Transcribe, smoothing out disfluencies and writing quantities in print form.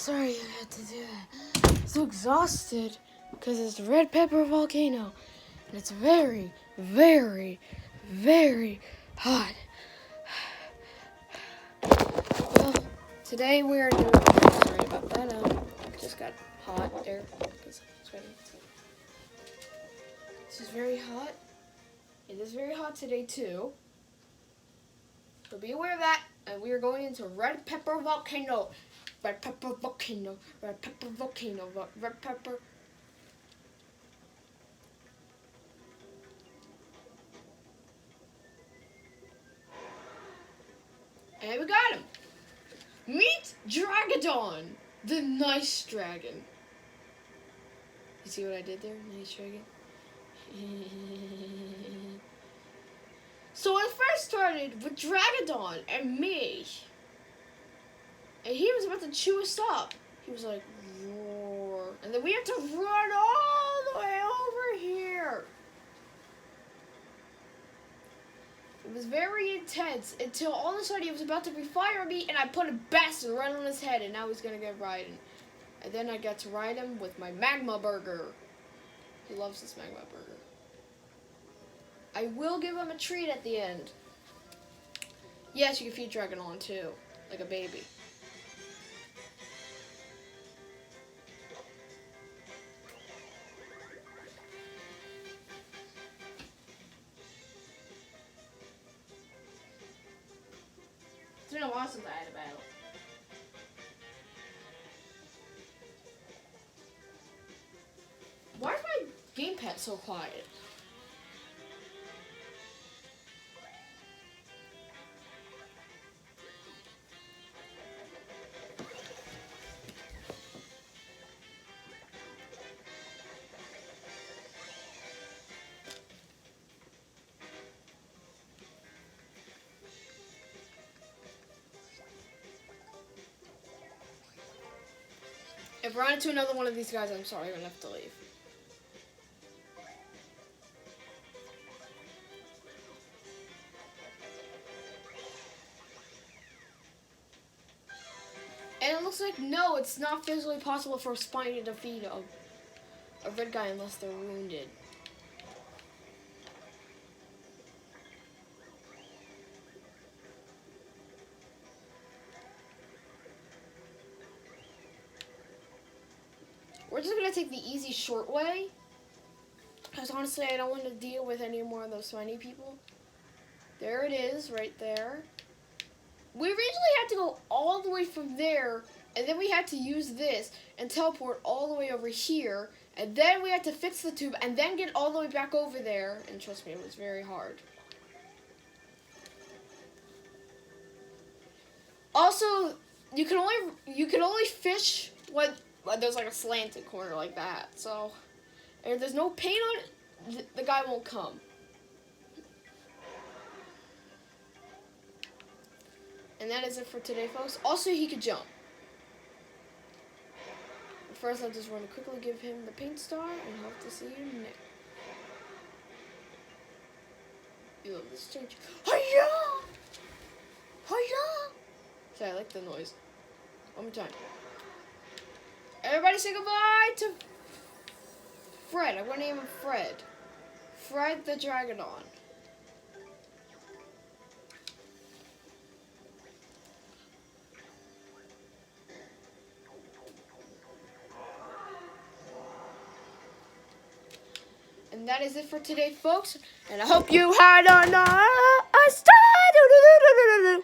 sorry I had to do that. I'm so exhausted because it's Redpepper Volcano and it's very, very, very hot. Well, today we are doing. Sorry about that. Just got hot there because I'm sweating. This is very hot. It is very hot today too. So be aware of that. And we are going into Redpepper Volcano. Redpepper Volcano. Redpepper Volcano. Redpepper. And we got him. Meet Dragodon, the nice dragon. You see what I did there? Nice dragon. So it first started with Dragodon and me. And he was about to chew us up. He was like, roar. And then we had to run all the way over here. It was very intense until all of a sudden he was about to fire me and I put a bastard right on his head and now he's gonna get riding. And then I got to ride him with my magma burger. He loves this magma burger. I will give him a treat at the end. Yes, you can feed Dragodon too, like a baby. It's been a while since I had a battle. Why is my gamepad so quiet? If I run into another one of these guys, I'm sorry, I'm gonna have to leave. And it looks like, no, it's not physically possible for a spiny to defeat a red guy unless they're wounded. We're just gonna take the easy short way. Because honestly, I don't want to deal with any more of those spiny people. There it is, right there. We originally had to go all the way from there, and then we had to use this and teleport all the way over here, and then we had to fix the tube, and then get all the way back over there, and trust me, it was very hard. Also, you can only fish when there's like a slanted corner like that, so if there's no paint on it, the guy won't come. And that is it for today, folks. Also, he could jump. First, I just want to quickly give him the paint star and hope to see you next. You love this change. Hiya! Hiya! Sorry, I like the noise. One more time. Everybody say goodbye to Fred. I'm going to name him Fred. Fred the Dragodon. And that is it for today, folks. And I hope you had a nice time.